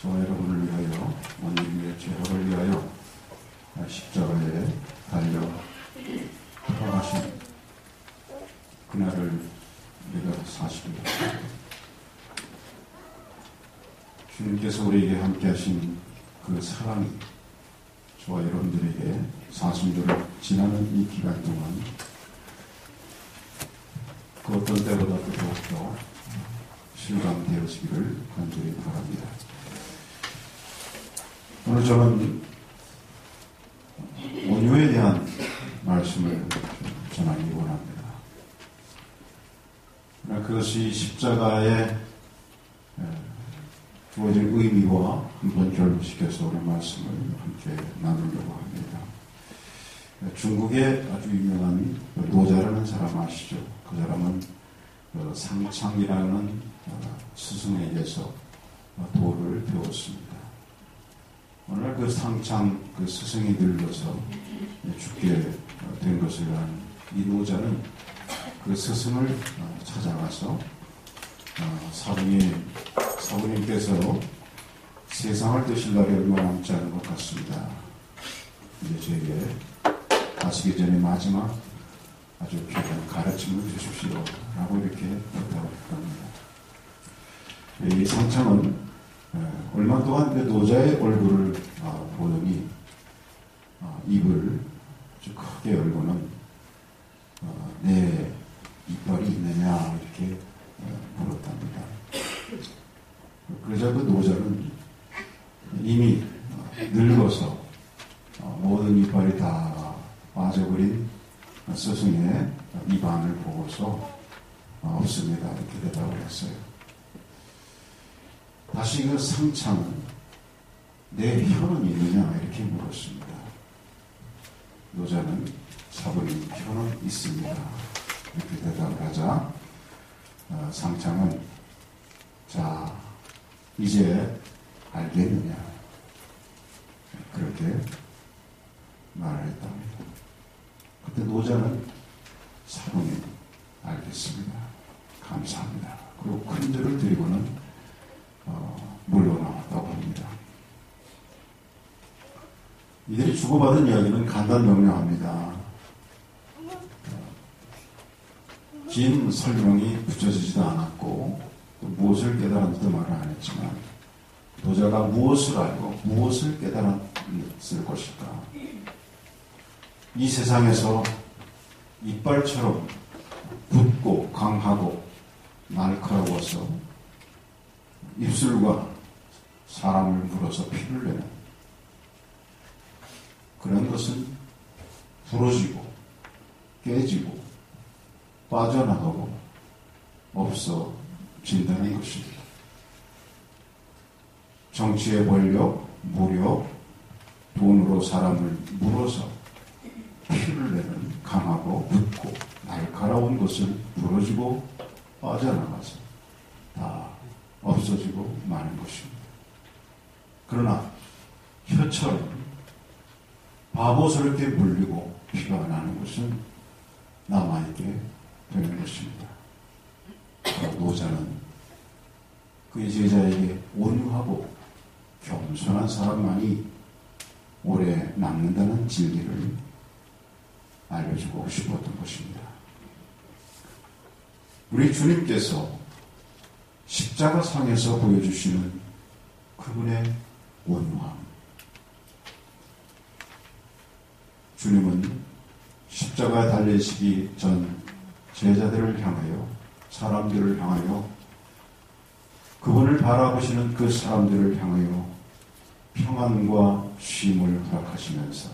저와 여러분을 위하여, 온 인류의 죄악을 위하여 십자가에 달려 돌아가신 그날을 우리가 사십니다. 주님께서 우리에게 함께 하신 그 사랑이 저와 여러분들에게 사순절을 지나는 이 기간 동안 그 어떤 때보다도 더욱더 실감되어지기를 간절히 바랍니다. 오늘 저는 온유에 대한 말씀을 전하기 원합니다. 그것이 십자가에 주어진 의미와 한번 결부시켜서 오늘 말씀을 함께 나누려고 합니다. 중국의 아주 유명한 노자라는 사람 아시죠? 그 사람은 상창이라는 스승에게서 도를 배웠습니다. 어느 날 그 상창 그 스승이 늙어서 죽게 된 것을 안 이 노자는 그 스승을 찾아가서 사부님께서 세상을 드실 날이 얼마 남지 않은 것 같습니다. 이제 저에게 가시기 전에 마지막 아주 귀한 가르침을 주십시오. 라고 이렇게 부탁을 합니다. 이 상창은 얼마 동안 그 노자의 얼굴을 보더니 입을 아주 크게 열고는 내 이빨이 있느냐 이렇게 물었답니다. 그러자 그 노자는 이미 늙어서 모든 이빨이 다 빠져버린 스승의 입안을 보고서 없습니다. 이렇게 대답을 했어요. 다시 그 상창은 내 혀는 있느냐 이렇게 물었습니다. 노자는 사부님 혀는 있습니다. 이렇게 대답을 하자 상창은 자 이제 알겠느냐 그렇게 말을 했답니다. 그때 노자는 사부님 알겠습니다. 감사합니다. 그리고 큰 절을 드리고는 물러나왔다고 합니다. 이들이 주고받은 이야기는 간단명료합니다. 긴 설명이 붙여지지도 않았고 또 무엇을 깨달았는지도 말을 안 했지만 노자가 무엇을 알고 무엇을 깨달았을 것일까? 이 세상에서 이빨처럼 붓고 강하고 날카로워서 입술과 사람을 물어서 피를 내는 그런 것은 부러지고 깨지고 빠져나가고 없어진다는 것입니다. 정치의 권력, 무력, 돈으로 사람을 물어서 피를 내는 강하고 붓고 날카로운 것은 부러지고 빠져나가서 다 없어지고 마는 것입니다. 그러나 혀처럼 바보스럽게 물리고 피가 나는 것은 남아있게 되는 것입니다. 노자는 그의 제자에게 온유하고 겸손한 사람만이 오래 남는다는 진리를 알려주고 싶었던 것입니다. 우리 주님께서 십자가상에서 보여주시는 그분의 온유함. 주님은 십자가에 달리시기 전 제자들을 향하여 사람들을 향하여 그분을 바라보시는 그 사람들을 향하여 평안과 쉼을 허락하시면서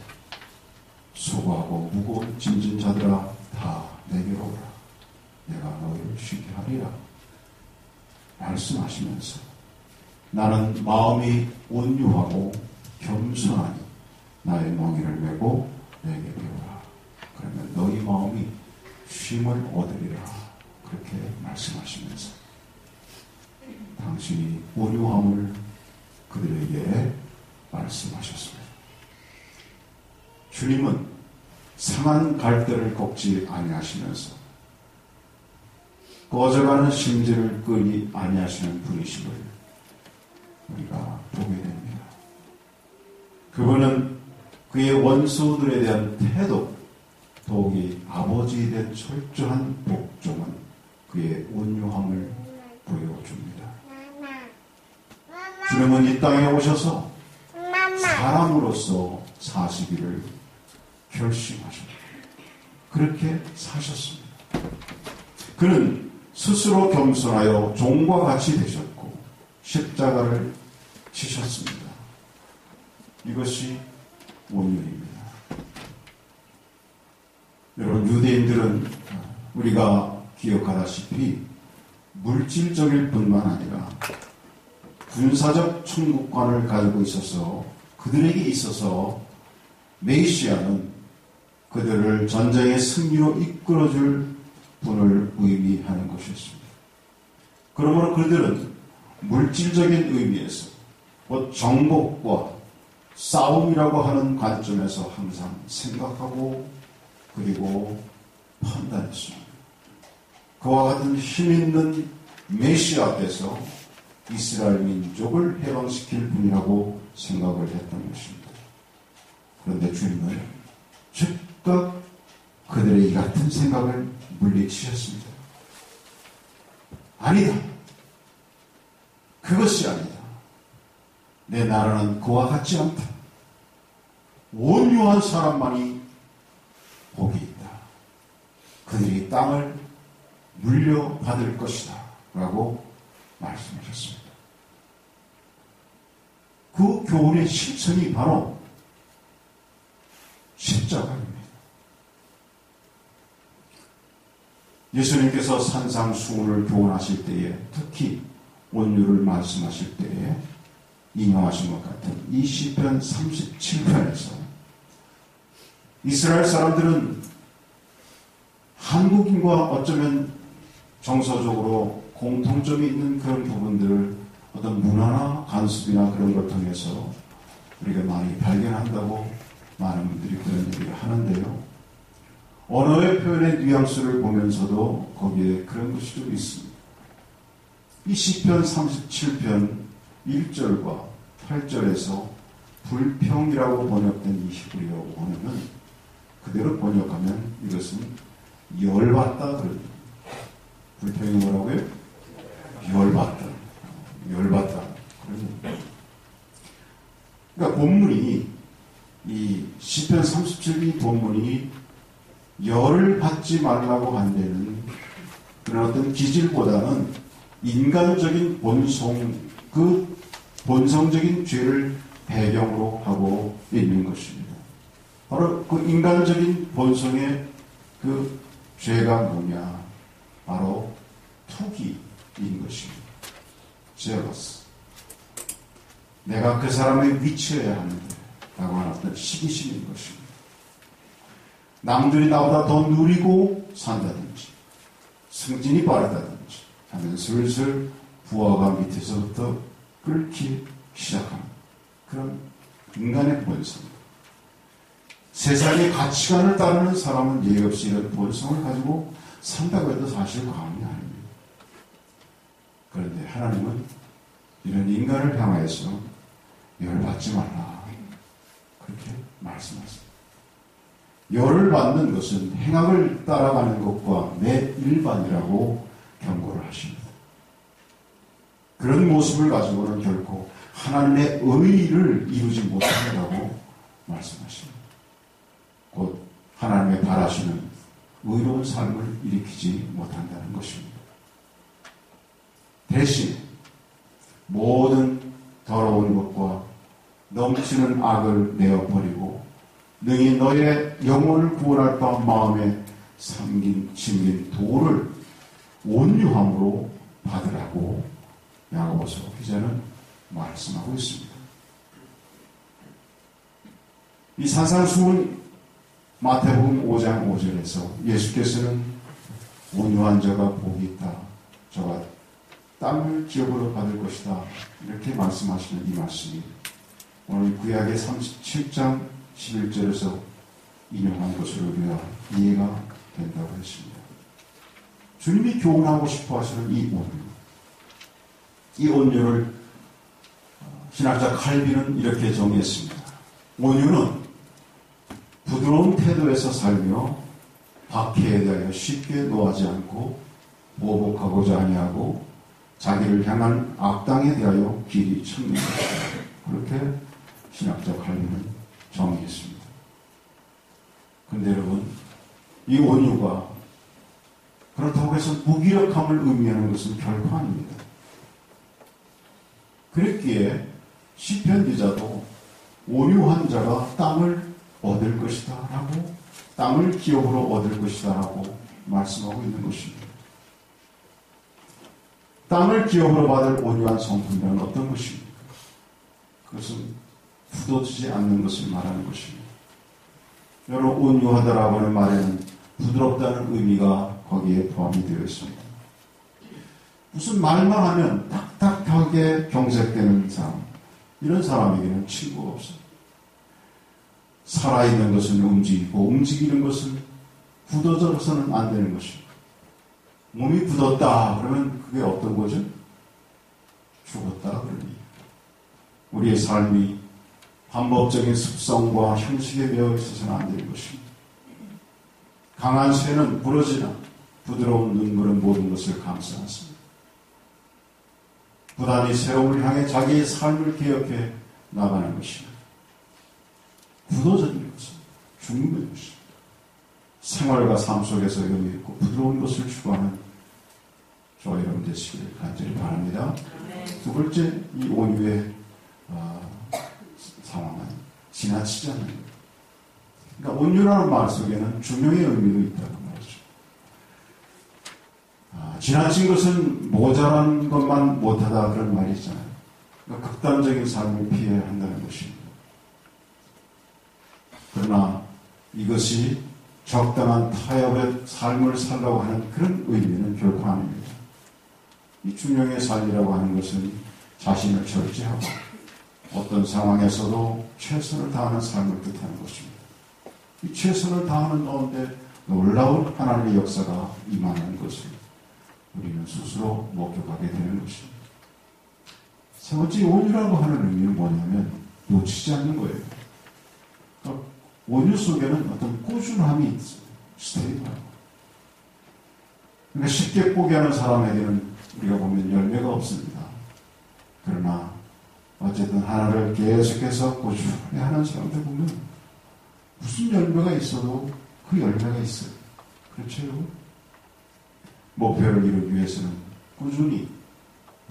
수고하고 무거운 짐진 자들아 다 내게로 오라. 내가 너희를 쉬게 하리라. 말씀하시면서 나는 마음이 온유하고 겸손하니 나의 멍에를 메고 내게 배우라. 그러면 너희 마음이 쉼을 얻으리라. 그렇게 말씀하시면서 당신이 온유함을 그들에게 말씀하셨습니다. 주님은 상한 갈대를 꺾지 아니하시면서 꺼져가는 심지를 끄지 아니하시는 분이심을 우리가 보게 됩니다. 그분은 그의 원수들에 대한 태도, 더욱이 아버지에 대한 철저한 복종은 그의 온유함을 보여줍니다. 주님은 이 땅에 오셔서 사람으로서 사시기를 결심하셨습니다. 그렇게 사셨습니다. 그는 스스로 겸손하여 종과 같이 되셨고 십자가를 지셨습니다. 이것이 온유입니다. 여러분, 유대인들은 우리가 기억하다시피 물질적일 뿐만 아니라 군사적 충국관을 가지고 있어서 그들에게 있어서 메시아는 그들을 전쟁의 승리로 이끌어줄 분을 의미하는 것이었습니다. 그러므로 그들은 물질적인 의미에서 곧 정복과 싸움이라고 하는 관점에서 항상 생각하고 그리고 판단했습니다. 그와 같은 힘있는 메시아 앞에서 이스라엘 민족을 해방시킬 분이라고 생각을 했던 것입니다. 그런데 주님은 즉각 그들의 이 같은 생각을 물리치셨습니다. 아니다. 그것이 아니다. 내 나라는 그와 같지 않다. 온유한 사람만이 복이 있다. 그들이 땅을 물려받을 것이다. 라고 말씀하셨습니다. 그 교훈의 실천이 바로 십자가입니다. 예수님께서 산상수훈을 교훈하실 때에 특히 온유를 말씀하실 때에 인용하신 것 같은 이 시편 37편에서 이스라엘 사람들은 한국인과 어쩌면 정서적으로 공통점이 있는 그런 부분들을 어떤 문화나 관습이나 그런 걸 통해서 우리가 많이 발견한다고 많은 분들이 그런 얘기를 하는데요. 언어의 표현의 뉘앙스를 보면서도 거기에 그런 것이 좀 있습니다. 이 시편 37편 1절과 8절에서 불평이라고 번역된 이 히브리어 원어는 그대로 번역하면 이것은 열받다 그럽니다. 불평이 뭐라고요? 열받다. 열받다. 그러니까 본문이 이 시편 37이 본문이 열을 받지 말라고 한 데는 그런 어떤 기질보다는 인간적인 본성, 그 본성적인 죄를 배경으로 하고 있는 것입니다. 바로 그 인간적인 본성의 그 죄가 뭐냐? 바로 투기인 것입니다. 제러스. 내가 그 사람의 위치해야 하는데 라고 하는 어떤 시기심인 것입니다. 남들이 나보다 더 누리고 산다든지 승진이 빠르다든지 하면 슬슬 부하가 밑에서부터 끓기 시작하는 그런 인간의 본성. 세상의 가치관을 따르는 사람은 예의 없이 이런 본성을 가지고 산다고 해도 사실 과언이 아닙니다. 그런데 하나님은 이런 인간을 향하여서 열받지 말라 그렇게 말씀하십니다. 열을 받는 것은 행악을 따라가는 것과 매일반이라고 경고를 하십니다. 그런 모습을 가지고는 결코 하나님의 의의를 이루지 못한다고 말씀하십니다. 곧 하나님의 바라시는 의로운 삶을 일으키지 못한다는 것입니다. 대신 모든 더러운 것과 넘치는 악을 내어버리고 능히 너의 영혼을 구원할 바 마음에 짐긴 도를 온유함으로 받으라고 야고보서 기자는 말씀하고 있습니다. 이 산상수훈 마태복음 5장 5절에서 예수께서는 온유한 자가 복이 있다. 저가 땅을 기업으로 받을 것이다. 이렇게 말씀하시는 이 말씀이 오늘 구약의 37장 11절에서 인용한 것으로 우리가 이해가 된다고 했습니다. 주님이 교훈하고 싶어 하시는 이 온유. 이 온유를 신학자 칼빈은 이렇게 정의했습니다. 온유는 부드러운 태도에서 살며 박해에 대하여 쉽게 노하지 않고 보복하고자 아니하고 자기를 향한 악당에 대하여 길이 찾는 것이다. 그렇게 신학자 칼빈은 정의했습니다. 그런데 여러분, 이 온유가 그렇다고 해서 무기력함을 의미하는 것은 결코 아닙니다. 그랬기에 시편 기자도 온유한 자가 땅을 얻을 것이다 라고, 땅을 기업으로 얻을 것이다 라고 말씀하고 있는 것입니다. 땅을 기업으로 받을 온유한 성품이란 어떤 것입니까? 그것은 굳어지지 않는 것을 말하는 것입니다. 여러분, 온유하다라고 하는 말에는 부드럽다는 의미가 거기에 포함이 되어 있습니다. 무슨 말만 하면 딱딱하게 경색되는 사람, 이런 사람에게는 친구가 없어요. 살아있는 것은 움직이고 움직이는 것은 굳어져서는 안 되는 것입니다. 몸이 굳었다 그러면 그게 어떤 거죠? 죽었다 그러니. 우리의 삶이 반복적인 습성과 형식에 매여 있어서는 안 되는 것입니다. 강한 쇠는 부러지나 부드러운 눈물은 모든 것을 감싸 안습니다. 부단히 새로움을 향해 자기의 삶을 개혁해 나가는 것입니다. 굳어지는 것은 죽는 것입니다. 생활과 삶 속에서 여유 있고 부드러운 것을 추구하는 저와 여러분 되시기를 간절히 바랍니다. 두 번째, 이 온유의 상황은 지나치지 않는 것. 그러니까 온유라는 말 속에는 중용의 의미도 있다는 말이죠. 지나친 것은 모자란 것만 못하다 그런 말이 있잖아요. 그러니까 극단적인 삶을 피해야 한다는 것입니다. 그러나 이것이 적당한 타협의 삶을 살라고 하는 그런 의미는 결코 아닙니다. 이 중용의 삶이라고 하는 것은 자신을 절제하고 어떤 상황에서도 최선을 다하는 삶을 뜻하는 것입니다. 이 최선을 다하는 가운데 놀라운 하나님의 역사가 임하는 것을 우리는 스스로 목격하게 되는 것입니다. 세 번째, 온유라고 하는 의미는 뭐냐면 놓치지 않는 거예요. 그러니까 온유 속에는 어떤 꾸준함이 있어요. 스테이블하고. 그러니까 쉽게 포기하는 사람에게는 우리가 보면 열매가 없습니다. 그러나 어쨌든 하나를 계속해서 꾸준히 하는 사람들 보면 무슨 열매가 있어도 그 열매가 있어요. 그렇죠, 여러분? 목표를 이루기 위해서는 꾸준히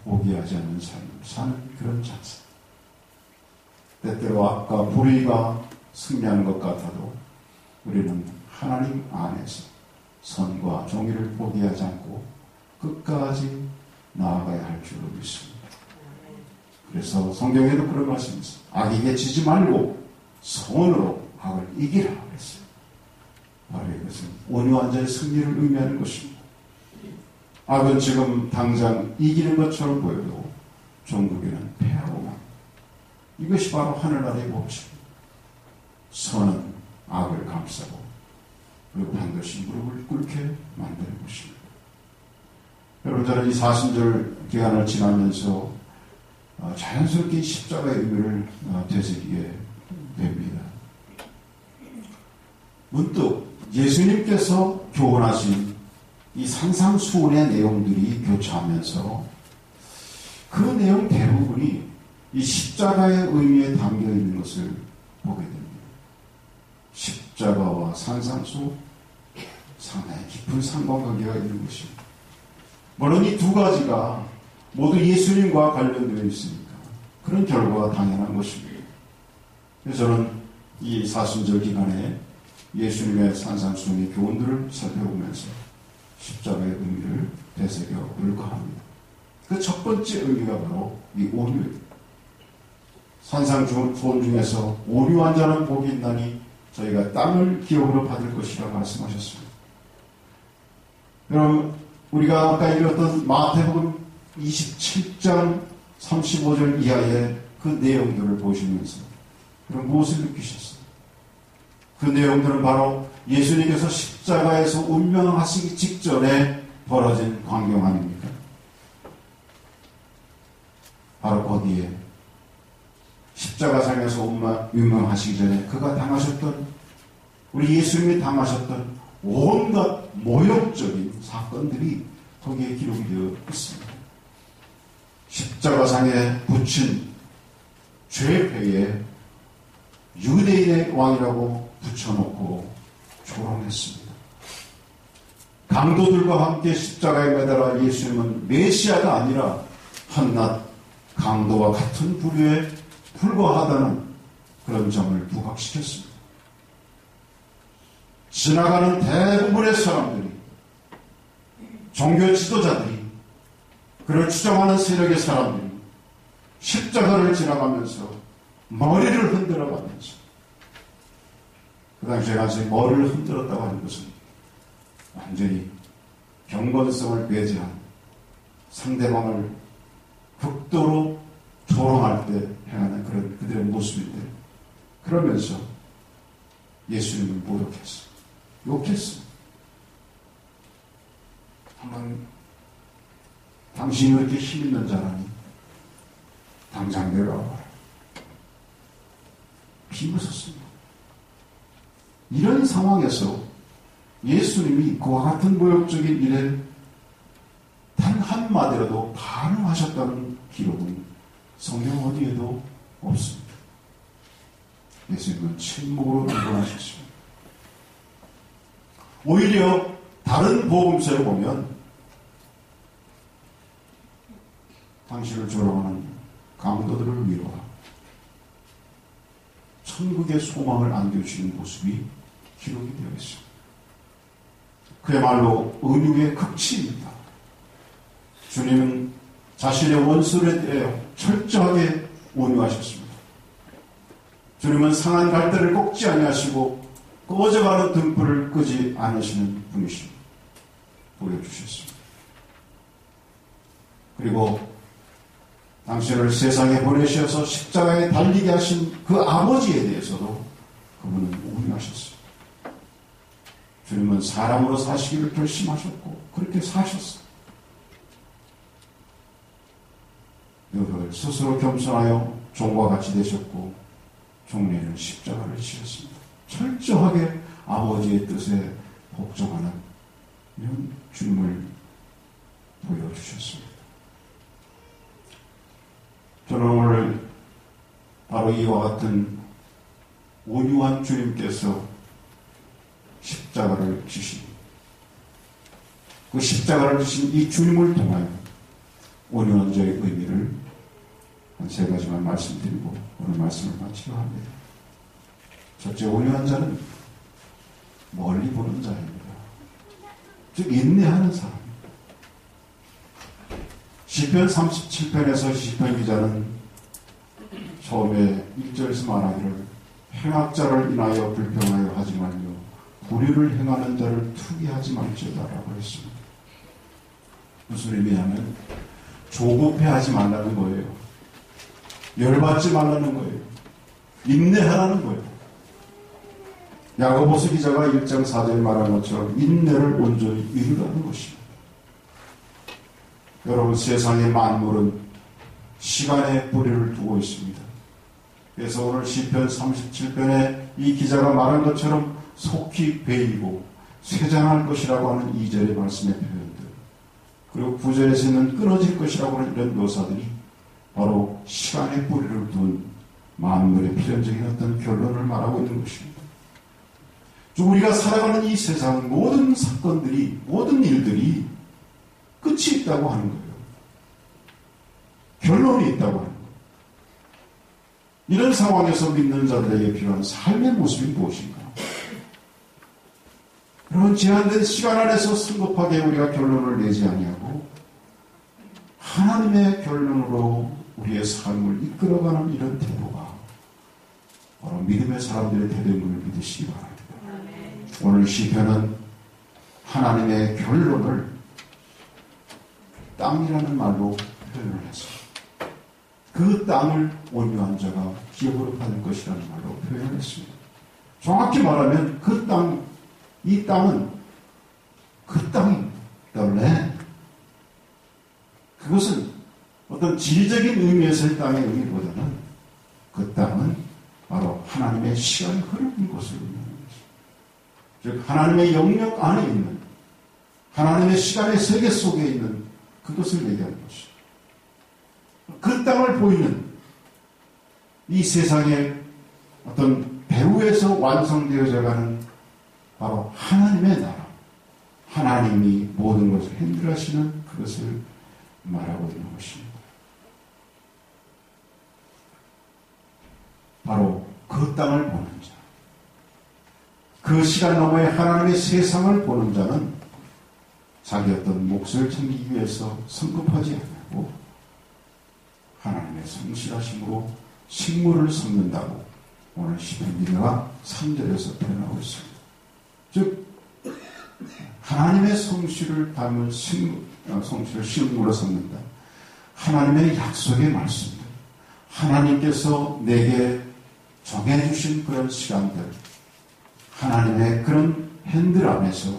포기하지 않는 삶을 사는 그런 자세. 때때로 악과 불의가 승리하는 것 같아도 우리는 하나님 안에서 선과 정의를 포기하지 않고 끝까지 나아가야 할 줄로 믿습니다. 그래서 성경에도 그런 말씀이 있어요. 악에게 지지 말고 선으로 악을 이기라 그랬어요. 바로 이것은 온유한 자의 승리를 의미하는 것입니다. 악은 지금 당장 이기는 것처럼 보여도 종국에는 패하고만. 이것이 바로 하늘나라의 법칙입니다. 선은 악을 감싸고 그리고 반드시 무릎을 꿇게 만드는 것입니다. 여러분, 저는 이 사순절 기간을 지나면서 자연스럽게 십자가의 의미를 되새기게 됩니다. 문득 예수님께서 교훈하신 이 산상수훈의 내용들이 교차하면서 그 내용 대부분이 이 십자가의 의미에 담겨 있는 것을 보게 됩니다. 십자가와 산상수 상당히 깊은 상관관계가 있는 것입니다. 물론 이 두 가지가 모두 예수님과 관련되어 있으니까 그런 결과가 당연한 것입니다. 그래서 저는 이 사순절 기간에 예수님의 산상수훈의 교훈들을 살펴보면서 십자가의 의미를 되새겨 볼까 합니다. 그 첫 번째 의미가 바로 이 온유예요. 산상수훈 중에서 온유한 자는 복이 있나니 저희가 땅을 기업으로 받을 것이라 말씀하셨습니다. 여러분, 우리가 아까 읽었던 마태복음 27장 35절 이하의 그 내용들을 보시면서 그럼 무엇을 느끼셨어요? 그 내용들은 바로 예수님께서 십자가에서 운명하시기 직전에 벌어진 광경 아닙니까? 바로 거기에 십자가상에서 운명하시기 전에 그가 당하셨던, 우리 예수님이 당하셨던 온갖 모욕적인 사건들이 거기에 기록이 되어 있습니다. 십자가상에 붙인 죄패에 유대인의 왕이라고 붙여놓고 조롱했습니다. 강도들과 함께 십자가에 매달아 예수님은 메시아가 아니라 한낱 강도와 같은 부류에 불과하다는 그런 점을 부각시켰습니다. 지나가는 대부분의 사람들이, 종교 지도자들이, 그를 추종하는 세력의 사람들이 십자가를 지나가면서 머리를 흔들어가면서, 그 당시에 가서 머리를 흔들었다고 하는 것은 완전히 경건성을 배제한, 상대방을 극도로 조롱할 때 행하는 그런 그들의 모습인데, 그러면서 예수님을 모욕했어, 욕했어. 한번 당신이 그렇게 힘있는 자라니 당장 내려와봐라. 비웃었습니다. 이런 상황에서 예수님이 그와 같은 모욕적인 일에 단 한마디라도 반응하셨다는 기록은 성경 어디에도 없습니다. 예수님은 침묵으로 일어나셨습니다. 오히려 다른 복음서에 보면 당신을 조롱하는 강도들을 위로하고 천국의 소망을 안겨주시는 모습이 기록이 되어 있습니다. 그야말로 은유의 극치입니다. 주님은 자신의 원수에 대해 철저하게 온유하셨습니다. 주님은 상한 갈대를 꺾지 아니하시고 꺼져가는 등불을 끄지 않으시는 분이십니다. 보여주셨습니다. 그리고 당신을 세상에 보내셔서 십자가에 달리게 하신 그 아버지에 대해서도 그분은 온유하셨습니다. 주님은 사람으로 사시기를 결심하셨고 그렇게 사셨어요. 너를 스스로 겸손하여 종과 같이 되셨고 종례는 십자가를 지셨습니다. 철저하게 아버지의 뜻에 복종하는 이런 주님을 보여주셨습니다. 저는 오늘 바로 이와 같은 온유한 주님께서 십자가를 지신, 그 십자가를 지신 이 주님을 통하여 온유한 자의 의미를 한 세 가지만 말씀드리고 오늘 말씀을 마치려 합니다. 첫째, 온유한 자는 멀리 보는 자입니다. 즉 인내하는 사람입니다. 시편 37편에서 시편 기자는 처음에 1절에서 말하기를 행악자를 인하여 불평하여 하지 말며 불의를 행하는 자를 투기하지 말지어다라고 했습니다. 무슨 의미냐면 조급해하지 말라는 거예요. 열받지 말라는 거예요. 인내하라는 거예요. 야고보서 기자가 1장 4절에 말한 것처럼 인내를 온전히 이루라는 것입니다. 여러분, 세상의 만물은 시간의 뿌리를 두고 있습니다. 그래서 오늘 시편 37편에 이 기자가 말한 것처럼 속히 베이고 쇠잔할 것이라고 하는 2절의 말씀의 표현들, 그리고 9절에서 있는 끊어질 것이라고 하는 이런 묘사들이 바로 시간의 뿌리를 둔 만물의 필연적인 어떤 결론을 말하고 있는 것입니다. 우리가 살아가는 이 세상 모든 사건들이, 모든 일들이 끝이 있다고 하는 거예요. 결론이 있다고 하는 거예요. 이런 상황에서 믿는 자들에게 필요한 삶의 모습이 무엇인가? 그런 제한된 시간 안에서 성급하게 우리가 결론을 내지 아니하고 하나님의 결론으로 우리의 삶을 이끌어가는 이런 태도가 바로 믿음의 사람들의 태도인 걸 믿으시기 바랍니다. 오늘 시편은 하나님의 결론을 땅이라는 말로 표현을 했습니다. 그 땅을 온유한 자가 기업으로 받을 것이라는 말로 표현을 했습니다. 정확히 말하면 그 땅, 이 땅은 그 땅입니다. The land. 그것은 어떤 지리적인 의미에서의 땅의 의미보다는 그 그 땅은 바로 하나님의 시간이 흐르는 곳을 의미하는 것입니다. 즉 하나님의 영역 안에 있는 하나님의 시간의 세계 속에 있는 그것을 얘기하는 것입니다. 그 땅을 보이는 이 세상의 어떤 배후에서 완성되어져 가는 바로 하나님의 나라, 하나님이 모든 것을 핸들하시는 그것을 말하고 있는 것입니다. 바로 그 땅을 보는 자, 그 시간 너머에 하나님의 세상을 보는 자는 자기 어떤 몫을 챙기기 위해서 성급하지 않고 하나님의 성실하심으로 식물을 섬는다고 오늘 시편 1가 3절에서 표현하고 있습니다. 즉 하나님의 성실을 담은 성실을 식물로 섬는다. 하나님의 약속의 말씀들, 하나님께서 내게 정해주신 그런 시간들, 하나님의 그런 핸들 안에서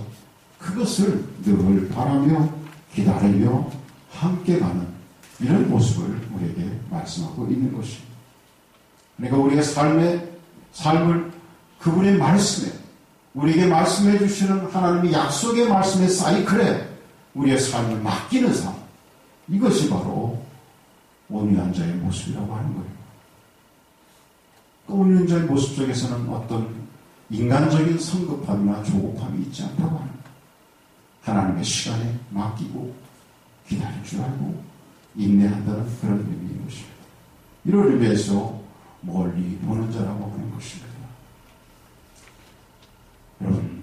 그것을 늘 바라며 기다리며 함께 가는 이런 모습을 우리에게 말씀하고 있는 것입니다. 그러니까 우리의 삶을 그분의 말씀에, 우리에게 말씀해 주시는 하나님의 약속의 말씀의 사이클에 우리의 삶을 맡기는 삶, 이것이 바로 온유한 자의 모습이라고 하는 거예요. 그 온유한 자의 모습 속에서는 어떤 인간적인 성급함이나 조급함이 있지 않다고 하는 거예요. 하나님의 시간에 맡기고 기다릴 줄 알고 인내한다는 그런 의미인 것입니다. 이런 의미에서 멀리 보는 자라고 하는 것입니다. 여러분,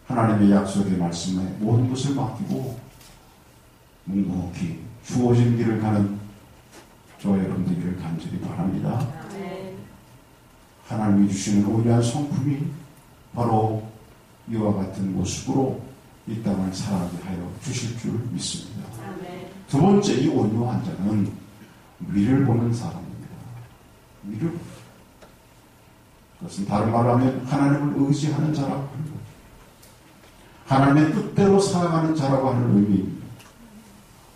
하나님의 약속의 말씀에 모든 것을 맡기고 묵묵히 주어진 길을 가는 저와 여러분들을 간절히 바랍니다. 하나님이 주시는 온유한 성품이 바로 이와 같은 모습으로 이 땅을 살아가게 하여 주실 줄 믿습니다. 두 번째, 이 온유한 자는 위를 보는 사람입니다. 위를, 그것은 다른 말로 하면 하나님을 의지하는 자라고 하는 거예요. 하나님의 뜻대로 살아가는 자라고 하는 의미입니다.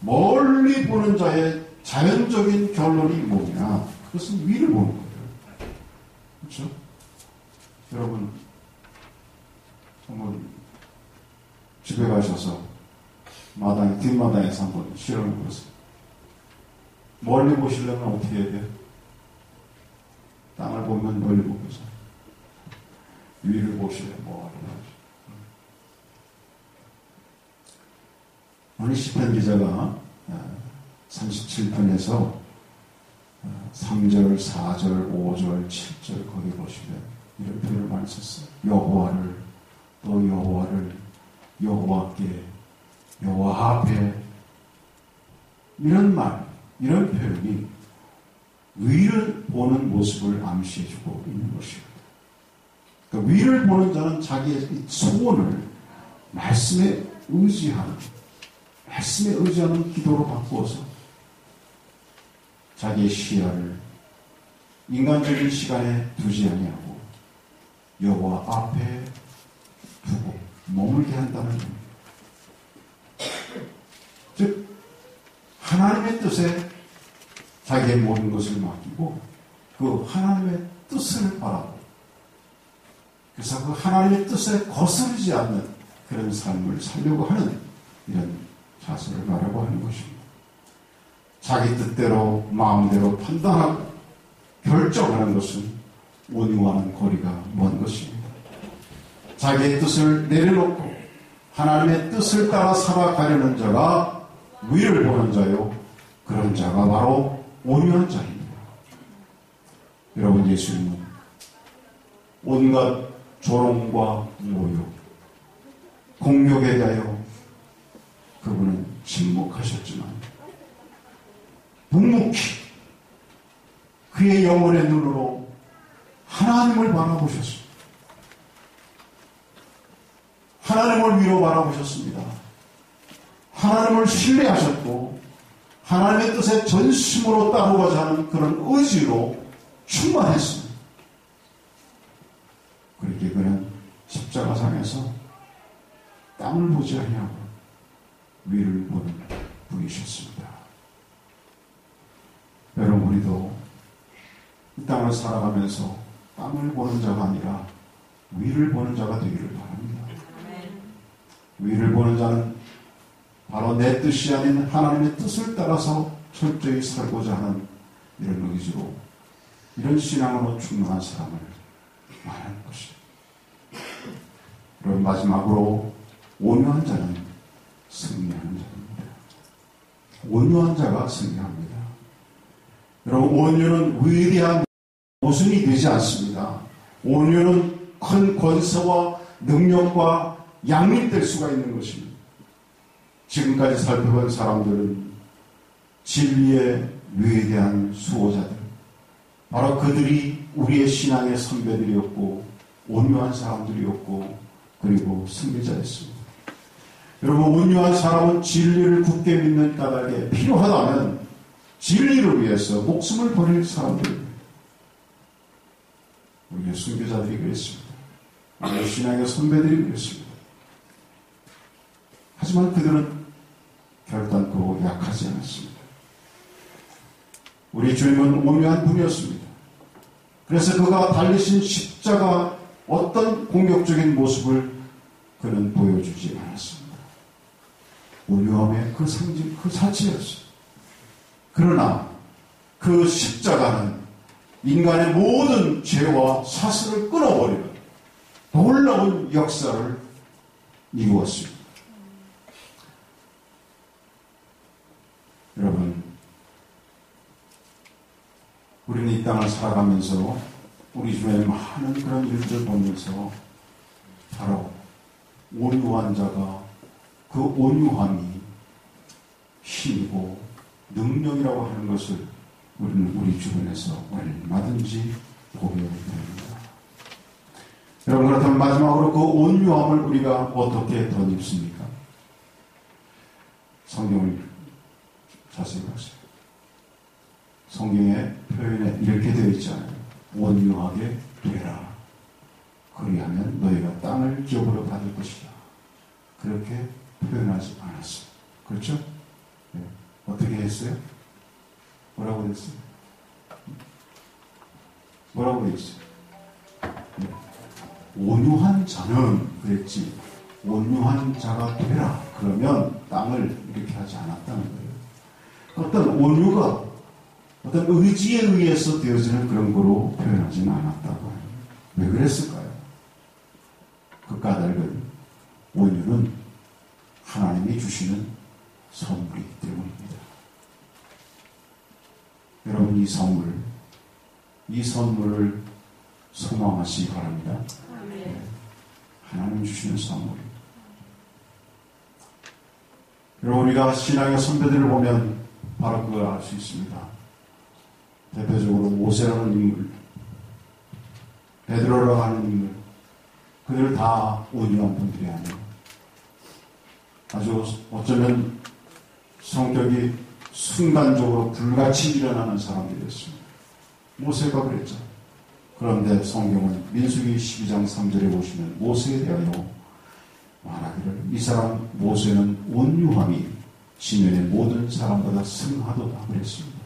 멀리 보는 자의 자연적인 결론이 뭐냐? 그것은 위를 보는 거예요. 그렇죠? 여러분, 한번 집에 가셔서 뒷마당에서 한번 실험해 보세요. 멀리 보시려면 어떻게 해야 돼요? 땅을 보면 멀리 보면서 위를 보시려면 멀리 보시죠. 오늘 시편 기자가 37편에서 3절, 4절, 5절, 7절 거기 보시면 이런 표현을 많이 썼어요. 여호와를, 또 여호와를, 여호와께, 여호와 앞에, 이런 말, 이런 표현이 위를 보는 모습을 암시해주고 있는 것입니다. 그러니까 위를 보는 자는 자기의 소원을 말씀에 의지하는 기도로 바꾸어서 자기의 시야를 인간적인 시간에 두지 아니하고 여호와 앞에 두고 머물게 한다는 겁니다. 즉 하나님의 뜻에 자기의 모든 것을 맡기고 그 하나님의 뜻을 바라고, 그래서 그 하나님의 뜻에 거스르지 않는 그런 삶을 살려고 하는 이런 자세를 말하고 하는 것입니다. 자기 뜻대로 마음대로 판단하고 결정하는 것은 온유와는 거리가 먼 것입니다. 자기의 뜻을 내려놓고 하나님의 뜻을 따라 살아가려는 자가 위를 보는 자요, 그런 자가 바로 온유한 자입니다. 여러분, 예수님은 온갖 조롱과 모욕, 공욕에 대하여 그분은 침묵하셨지만 묵묵히 그의 영혼의 눈으로 하나님을 바라보셨습니다. 하나님을 위로 바라보셨습니다. 하나님을 신뢰하셨고 하나님의 뜻에 전심으로 따르고자 하는 그런 의지로 충만했습니다. 그렇게 그는 십자가상에서 땅을 보지 아니하고 위를 보는 분이셨습니다. 여러분, 우리도 땅을 살아가면서 땅을 보는 자가 아니라 위를 보는 자가 되기를 바랍니다. 위를 보는 자는 바로 내 뜻이 아닌 하나님의 뜻을 따라서 철저히 살고자 하는 이런 의지로 이런 신앙으로 충만한 사람을 말하는 것입니다. 그리고 마지막으로 온유한 자는 승리하는 자입니다. 온유한 자가 승리합니다. 여러분, 온유는 위대한 모순이 되지 않습니다. 온유는 큰 권세와 능력과 양립될 수가 있는 것입니다. 지금까지 살펴본 사람들은 진리의 위대한 수호자들, 바로 그들이 우리의 신앙의 선배들이었고 온유한 사람들이었고 그리고 승리자였습니다. 여러분, 온유한 사람은 진리를 굳게 믿는 까닭에 필요하다면 진리를 위해서 목숨을 버릴 사람들입니다. 우리의 순교자들이 그랬습니다. 우리의 신앙의 선배들이 그랬습니다. 하지만 그들은 결단코 약하지 않았습니다. 우리 주님은 온유한 분이었습니다. 그래서 그가 달리신 십자가 어떤 공격적인 모습을 그는 보여주지 않았습니다. 온유함의 그 상징, 그 자체였습니다. 그러나 그 십자가는 인간의 모든 죄와 사슬을 끊어버리는 놀라운 역사를 이루었습니다. 여러분, 우리는 이 땅을 살아가면서 우리 주변에 많은 그런 일들을 보면서 바로 온유한 자가 그 온유함이 힘이고 능력이라고 하는 것을 우리는 우리 주변에서 얼마든지 보게 됩니다. 여러분, 그렇다면 마지막으로 그 온유함을 우리가 어떻게 덧입습니까? 성경을 자세히 보세요. 성경의 표현에 이렇게 되어 있잖아요. 온유하게 되라. 그리하면 너희가 땅을 기업으로 받을 것이다. 그렇게 표현하지 않았어요. 그렇죠? 네. 어떻게 했어요? 뭐라고 했어요? 뭐라고 했어요? 네. 온유한 자는 그랬지. 온유한 자가 되라. 그러면 땅을 이렇게 하지 않았다는 거예요. 어떤 온유가 어떤 의지에 의해서 되어지는 그런 거로 표현하지는 않았다고 해요. 왜 그랬을까요? 그 까닭은 온유는 하나님이 주시는 선물이기 때문입니다. 여러분, 이 선물을 소망하시기 바랍니다. 네. 하나님 주시는 선물입니다. 여러분, 우리가 신앙의 선배들을 보면 바로 그걸 알 수 있습니다. 대표적으로 모세라는 인물, 베드로라고 하는 인물, 그들 다 온유한 분들이 아니에요. 아주 어쩌면 성격이 순간적으로 불같이 일어나는 사람들이었습니다. 모세가 그랬죠. 그런데 성경은 민수기 12장 3절에 보시면 모세에 대하여 말하기를 이 사람 모세는 온유함이 지면의 모든 사람보다 승하도다 그랬습니다.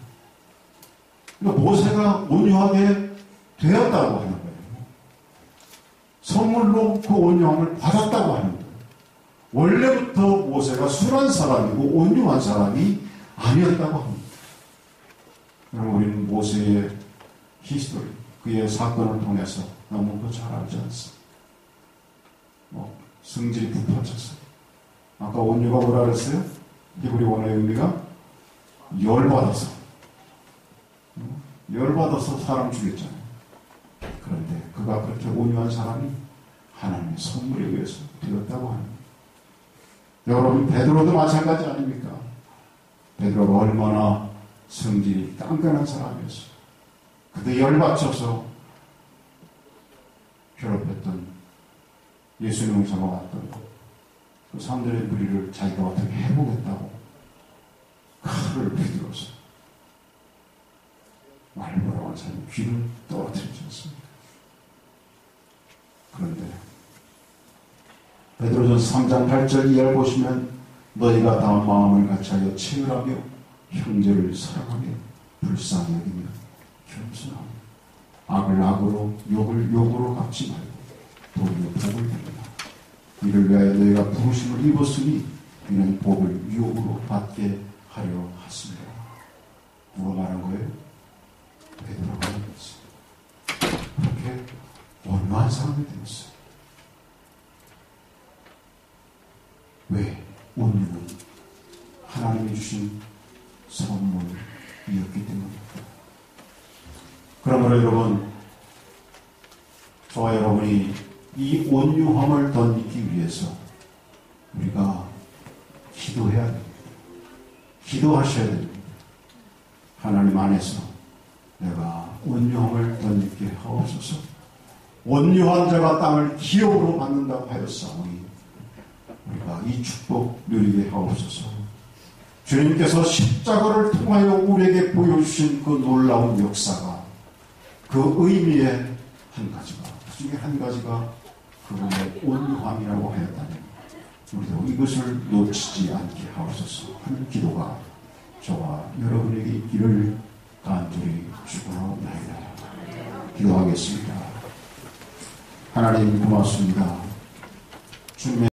그러니까 모세가 온유하게 되었다고 하는 거예요. 선물로 그 온유함을 받았다고 하는 거예요. 원래부터 모세가 순한 사람이고 온유한 사람이 아니었다고 합니다. 그럼 우리는 모세의 히스토리, 그의 사건을 통해서 너무 잘 알지 않습니다. 성질이 부풀어졌어요. 아까 온유가 뭐라 그랬어요? 히브리 원어의 의미가 열받아서 사람 죽였잖아요. 그런데 그가 그렇게 온유한 사람이 하나님의 선물에 의해서 되었다고 합니다. 여러분, 베드로도 마찬가지 아닙니까? 베드로가 얼마나 성질이 깐깐한 사람이었어요. 그도 열받쳐서 괴롭혔던 예수님을 잡아갔던 그 사람들의 무리를 자기가 어떻게 해보겠다고 칼을 휘둘러서 말보라고 한 사람이 귀를 떨어뜨리지 않습니다. 그런데 베드로전서 3장 8절 이하를 보시면 너희가 다 마음을 같이하여 체휼하며 형제를 사랑하며 불쌍히 여기며 겸손하며 악을 악으로 욕을 욕으로 갚지 말고 도리어 복을 받으라. 이를 위하여 너희가 부르심을 입었으니 이는 복을 유혹으로 받게 하려 하십니다. 누가 말한 거예요? 베드로가 말한 거죠. 그렇게 온유한 사람이 되었어요. 왜? 온유는 하나님이 주신 선물이었기 때문입니다. 그러므로 여러분, 저와 여러분이 이 온유함을 덧입기 위해서 우리가 기도해야 됩니다. 기도하셔야 됩니다. 하나님 안에서 내가 온유함을 덧입게 하옵소서. 온유한 자가 땅을 기업으로 받는다고 하였사오니 우리가 이 축복 누리게 하옵소서. 주님께서 십자가를 통하여 우리에게 보여주신 그 놀라운 역사가, 그 의미의 한 가지가, 그 중에 한 가지가 그분의 온유함이라고 하였다면 우리도 이것을 놓치지 않게 하옵소서 하는 기도가 저와 여러분에게 있기를 간절히 축원하옵나이다. 기도하겠습니다. 하나님 고맙습니다. 주님의